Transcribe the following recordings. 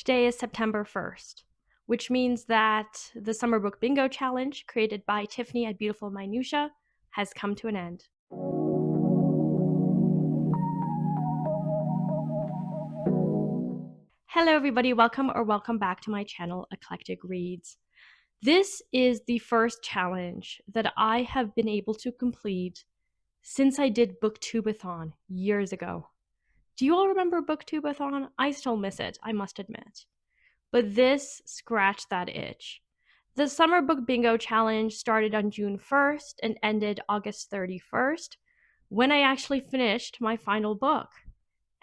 Today is September 1st, which means that the Summer Book Bingo Challenge, created by Tiffany at Beautiful Minutia, has come to an end. Hello everybody, welcome back to my channel, Eclectic Reads. This is the first challenge that I have been able to complete since I did Booktubeathon years ago. Do you all remember Booktubeathon? I still miss it, I must admit. But this scratched that itch. The Summer Book Bingo Challenge started on June 1st and ended August 31st, when I actually finished my final book.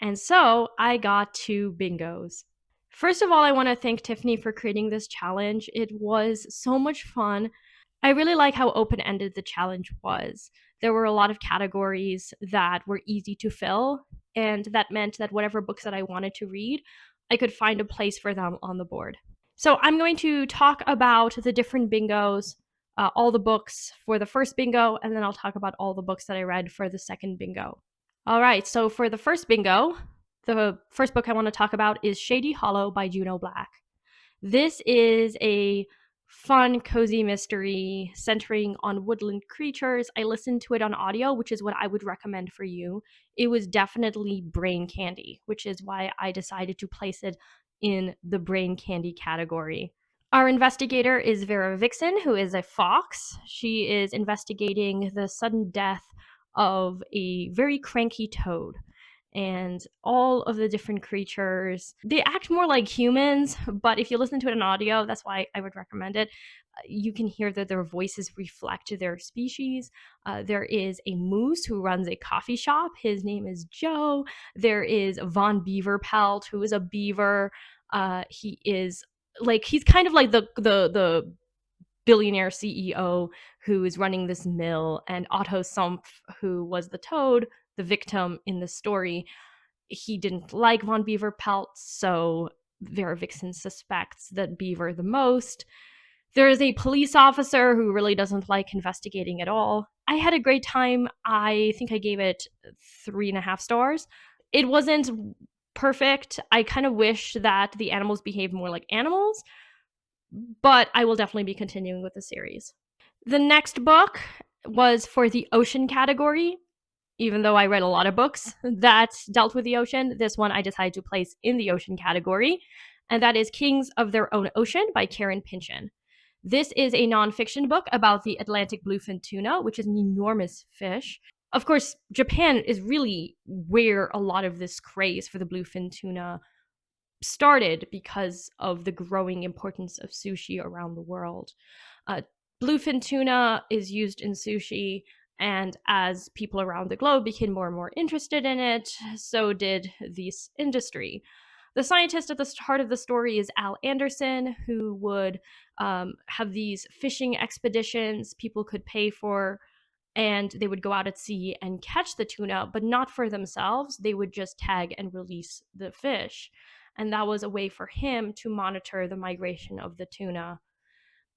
And so I got 2 bingos. First of all, I want to thank Tiffany for creating this challenge. It was so much fun. I really like how open-ended the challenge was. There were a lot of categories that were easy to fill, and that meant that whatever books that I wanted to read, I could find a place for them on the board. So I'm going to talk about the different bingos, all the books for the first bingo, and then I'll talk about all the books that I read for the second bingo. All right, so for the first bingo, the first book I want to talk about is Shady Hollow by Juno Black. This is a fun, cozy mystery centering on woodland creatures. I listened to it on audio, which is what I would recommend for you. It was definitely brain candy, which is why I decided to place it in the brain candy category. Our investigator is Vera Vixen, who is a fox. She is investigating the sudden death of a very cranky toad. And all of the different creatures, they act more like humans, but if you listen to it in audio, that's why I would recommend it. You can hear that their voices reflect their species. There is a moose who runs a coffee shop. His name is Joe. There is Von Beaverpelt, who is a beaver. He's kind of like the billionaire CEO who is running this mill, and Otto Sumpf, who was the toad, the victim in the story. He didn't like Von Beaverpelt, so Vera Vixen suspects that Beaver the most. There is a police officer who really doesn't like investigating at all. I had a great time. I think I gave it 3.5 stars. It wasn't perfect. I kind of wish that the animals behaved more like animals, but I will definitely be continuing with the series. The next book was for the ocean category. Even though I read a lot of books that dealt with the ocean, this one I decided to place in the ocean category, and that is Kings of Their Own Ocean by Karen Pynchon. This is a nonfiction book about the Atlantic bluefin tuna, which is an enormous fish. Of course, Japan is really where a lot of this craze for the bluefin tuna started because of the growing importance of sushi around the world. Bluefin tuna is used in sushi, and as people around the globe became more and more interested in it, so did this industry. The scientist at the heart of the story is Al Anderson, who would have these fishing expeditions people could pay for, and they would go out at sea and catch the tuna, but not for themselves. They would just tag and release the fish. And that was a way for him to monitor the migration of the tuna.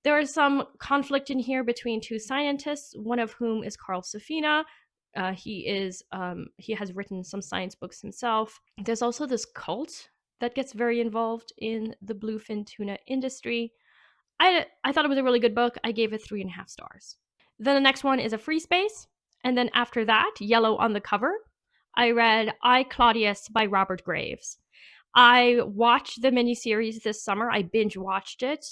There is some conflict in here between 2 scientists, one of whom is Carl Safina. He has written some science books himself. There's also this cult that gets very involved in the bluefin tuna industry. I thought it was a really good book. I gave it 3.5 stars. Then the next one is A Free Space. And then after that, yellow on the cover, I read I, Claudius by Robert Graves. I watched the miniseries this summer. I binge watched it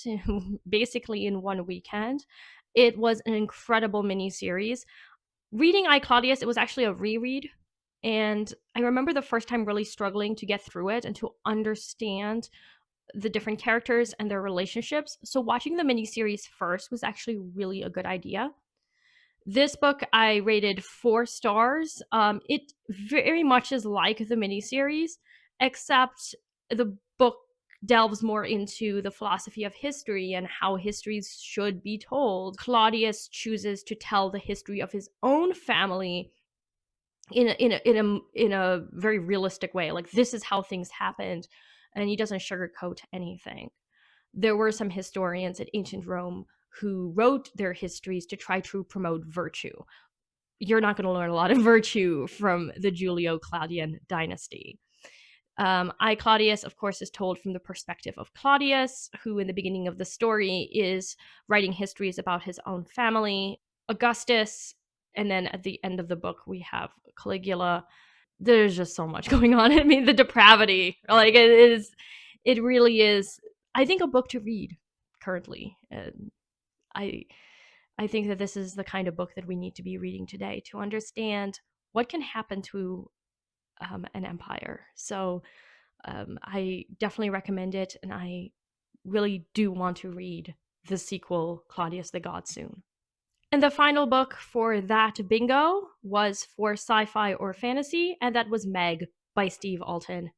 basically in one weekend. It was an incredible miniseries. Reading I, Claudius, it was actually a reread. And I remember the first time really struggling to get through it and to understand the different characters and their relationships. So watching the miniseries first was actually really a good idea. This book I rated 4 stars. It very much is like the miniseries, except the book delves more into the philosophy of history and how histories should be told. Claudius chooses to tell the history of his own family in a very realistic way. Like, this is how things happened, and he doesn't sugarcoat anything. There were some historians at ancient Rome who wrote their histories to try to promote virtue. You're not going to learn a lot of virtue from the Julio-Claudian dynasty. I, Claudius, of course, is told from the perspective of Claudius, who in the beginning of the story is writing histories about his own family, Augustus, and then at the end of the book, we have Caligula. There's just so much going on. I mean, the depravity, like it really is, I think, a book to read currently. And I, I think that this is the kind of book that we need to be reading today to understand what can happen to an empire. So I definitely recommend it, and I really do want to read the sequel, Claudius the God, soon. And the final book for that bingo was for sci fi or fantasy, and that was Meg by Steve Alton.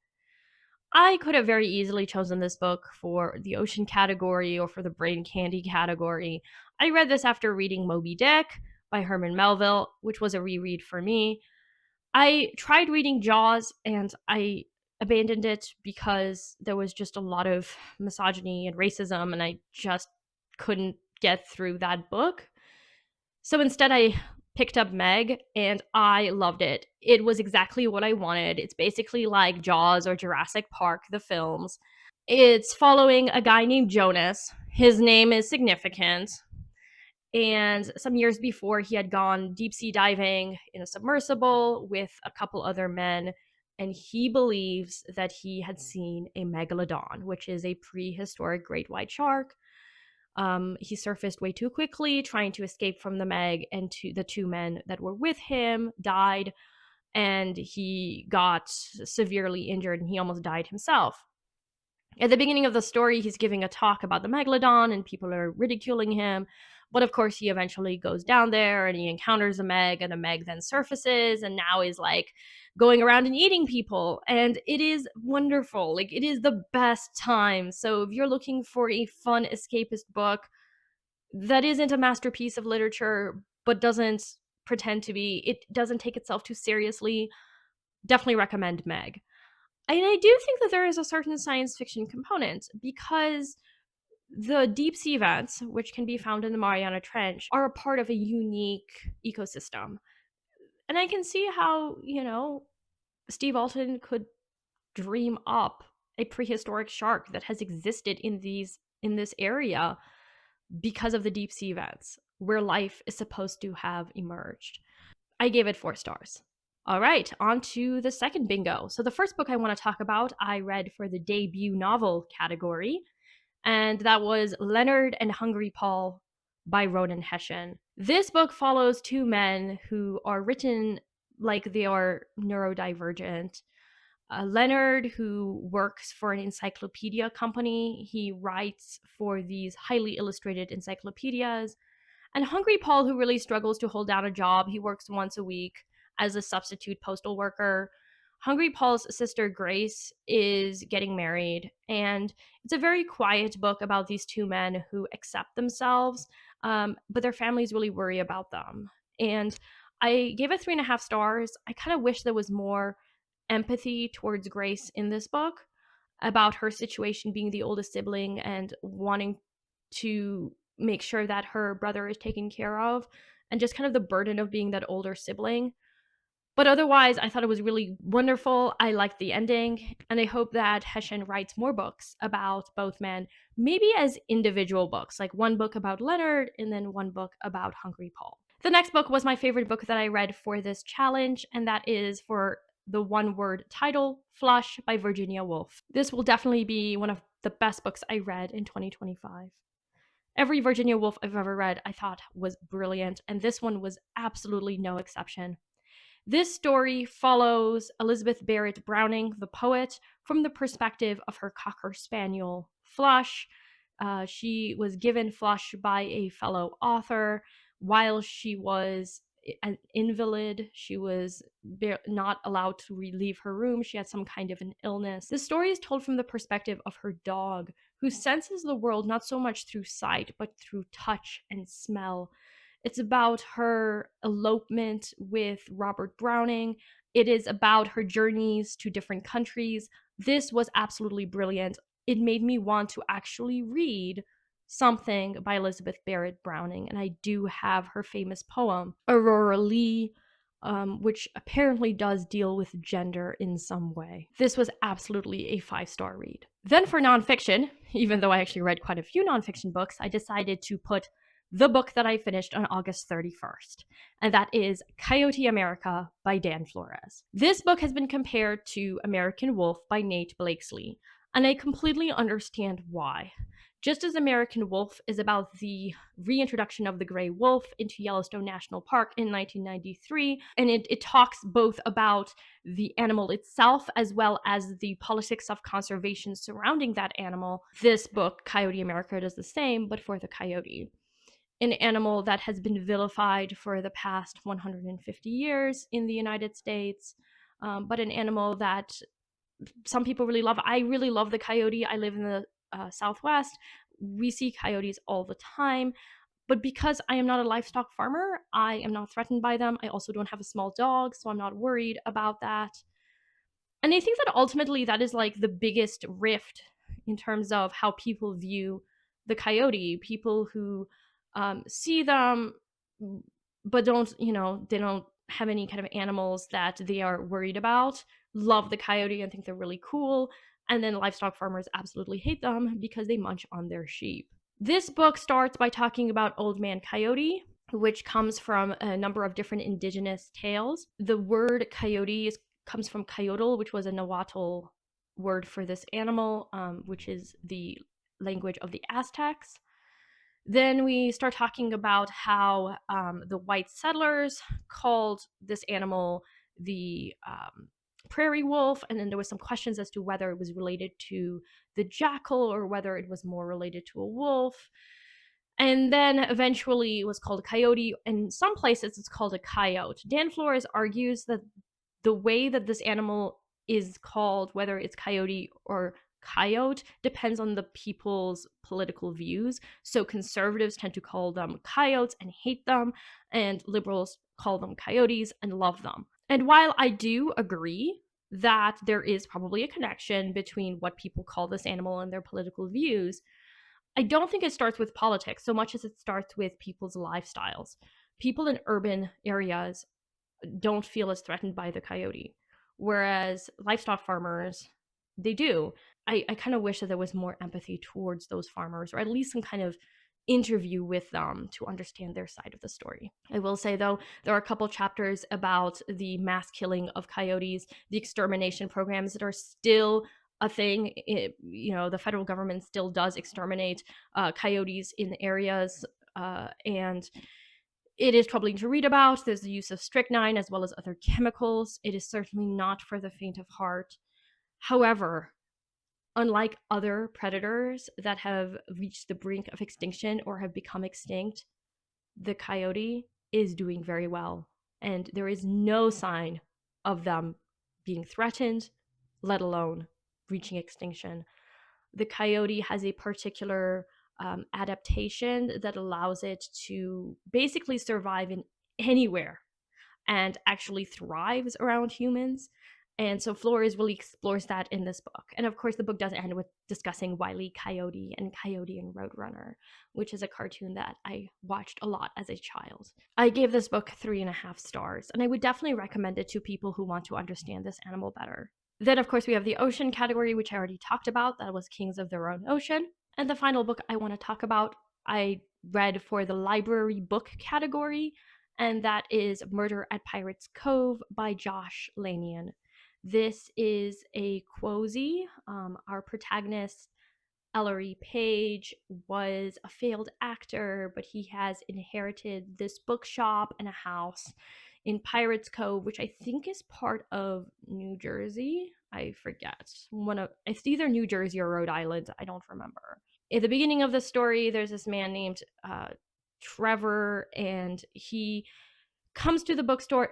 I could have very easily chosen this book for the ocean category or for the brain candy category. I read this after reading Moby Dick by Herman Melville, which was a reread for me. I tried reading Jaws and I abandoned it because there was just a lot of misogyny and racism, and I just couldn't get through that book. So instead, I picked up Meg and I loved it. It was exactly what I wanted. It's basically like Jaws or Jurassic Park, the films. It's following a guy named Jonas. His name is significant. And some years before, he had gone deep sea diving in a submersible with a couple other men. And he believes that he had seen a megalodon, which is a prehistoric great white shark. He surfaced way too quickly, trying to escape from the Meg, and the two men that were with him died, and he got severely injured, and he almost died himself. At the beginning of the story, he's giving a talk about the megalodon, and people are ridiculing him. But of course, he eventually goes down there and he encounters a Meg, and a Meg then surfaces and now is like going around and eating people. And it is wonderful. Like, it is the best time. So, if you're looking for a fun escapist book that isn't a masterpiece of literature, but doesn't pretend to be, it doesn't take itself too seriously, definitely recommend Meg. And I do think that there is a certain science fiction component because the deep sea vents, which can be found in the Mariana Trench, are a part of a unique ecosystem. And I can see how, Steve Alton could dream up a prehistoric shark that has existed in this area because of the deep sea vents where life is supposed to have emerged. I gave it 4 stars. All right, on to the second bingo. So, the first book I want to talk about, I read for the debut novel category, and that was Leonard and Hungry Paul by Ronan Hession. This book follows two men who are written like they are neurodivergent. Leonard, who works for an encyclopedia company, he writes for these highly illustrated encyclopedias. And Hungry Paul, who really struggles to hold down a job, he works once a week as a substitute postal worker. Hungry Paul's sister Grace is getting married, and it's a very quiet book about these two men who accept themselves, but their families really worry about them. And I gave it 3.5 stars. I kind of wish there was more empathy towards Grace in this book about her situation being the oldest sibling and wanting to make sure that her brother is taken care of, and just kind of the burden of being that older sibling. But otherwise, I thought it was really wonderful. I liked the ending, and I hope that Hession writes more books about both men, maybe as individual books, like one book about Leonard and then one book about Hungry Paul. The next book was my favorite book that I read for this challenge, and that is for the one-word title, Flush by Virginia Woolf. This will definitely be one of the best books I read in 2025. Every Virginia Woolf I've ever read I thought was brilliant, and this one was absolutely no exception. This story follows Elizabeth Barrett Browning, the poet, from the perspective of her Cocker Spaniel, Flush. She was given Flush by a fellow author while she was an invalid. She was not allowed to leave her room. She had some kind of an illness. The story is told from the perspective of her dog, who senses the world not so much through sight, but through touch and smell. It's about her elopement with Robert Browning. It is about her journeys to different countries. This was absolutely brilliant. It made me want to actually read something by Elizabeth Barrett Browning, and I do have her famous poem, Aurora Lee. which apparently does deal with gender in some way. This was absolutely a 5-star read. Then for nonfiction, even though I actually read quite a few nonfiction books, I decided to put the book that I finished on August 31st, and that is Coyote America by Dan Flores. This book has been compared to American Wolf by Nate Blakeslee, and I completely understand why. Just as American Wolf is about the reintroduction of the gray wolf into Yellowstone National Park in 1993, and it talks both about the animal itself as well as the politics of conservation surrounding that animal, this book, Coyote America, does the same, but for the coyote. An animal that has been vilified for the past 150 years in the United States, but an animal that some people really love. I really love the coyote. I live in the Southwest. We see coyotes all the time. But because I am not a livestock farmer, I am not threatened by them. I also don't have a small dog, so I'm not worried about that. And I think that ultimately that is like the biggest rift in terms of how people view the coyote. People who see them, but don't, they don't have any kind of animals that they are worried about, love the coyote and think they're really cool. And then livestock farmers absolutely hate them because they munch on their sheep. This book starts by talking about Old Man Coyote, which comes from a number of different indigenous tales. The word coyote comes from coyotl, which was a Nahuatl word for this animal, which is the language of the Aztecs. Then we start talking about how the white settlers called this animal the prairie wolf, and then there was some questions as to whether it was related to the jackal or whether it was more related to a wolf. And then eventually it was called a coyote. In some places, it's called a coyote. Dan Flores argues that the way that this animal is called, whether it's coyote or coyote, depends on the people's political views. So conservatives tend to call them coyotes and hate them, and liberals call them coyotes and love them. And while I do agree that there is probably a connection between what people call this animal and their political views, I don't think it starts with politics so much as it starts with people's lifestyles. People in urban areas don't feel as threatened by the coyote, whereas livestock farmers, they do. I kind of wish that there was more empathy towards those farmers, or at least some kind of interview with them to understand their side of the story. I will say, though, there are a couple chapters about the mass killing of coyotes, the extermination programs that are still a thing. The federal government still does exterminate coyotes in areas, and it is troubling to read about. There's the use of strychnine as well as other chemicals. It is certainly not for the faint of heart. However, unlike other predators that have reached the brink of extinction or have become extinct, the coyote is doing very well. And there is no sign of them being threatened, let alone reaching extinction. The coyote has a particular adaptation that allows it to basically survive in anywhere and actually thrives around humans. And so Flores really explores that in this book. And of course, the book does end with discussing Wile E. Coyote and Coyote and Roadrunner, which is a cartoon that I watched a lot as a child. I gave this book 3.5 stars, and I would definitely recommend it to people who want to understand this animal better. Then, of course, we have the ocean category, which I already talked about. That was Kings of Their Own Ocean. And the final book I want to talk about, I read for the library book category, and that is Murder at Pirates Cove by Josh Lanian. This is a quosie. Our protagonist, Ellery Page, was a failed actor, but he has inherited this bookshop and a house in Pirates Cove, which I think is part of New Jersey. I forget. It's either New Jersey or Rhode Island. I don't remember. At the beginning of the story, there's this man named Trevor, and he comes to the bookstore.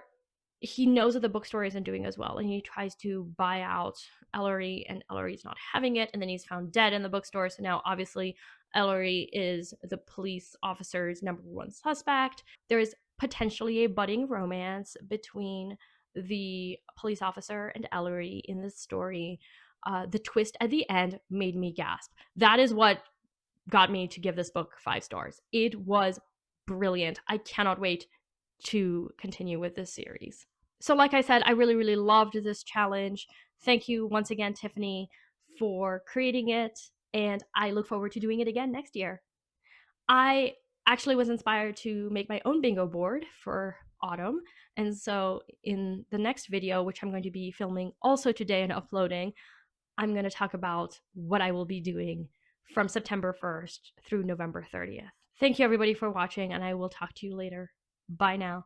He knows that the bookstore isn't doing as well, and he tries to buy out Ellery, and Ellery's not having it, and then he's found dead in the bookstore. So now, obviously, Ellery is the police officer's number one suspect. There is potentially a budding romance between the police officer and Ellery in this story. The twist at the end made me gasp. That is what got me to give this book 5 stars. It was brilliant. I cannot wait to continue with this series. So like I said, I really, really loved this challenge. Thank you once again, Tiffany, for creating it, and I look forward to doing it again next year. I actually was inspired to make my own bingo board for autumn, and so in the next video, which I'm going to be filming also today and uploading, I'm going to talk about what I will be doing from September 1st through November 30th. Thank you everybody for watching, and I will talk to you later. Bye now.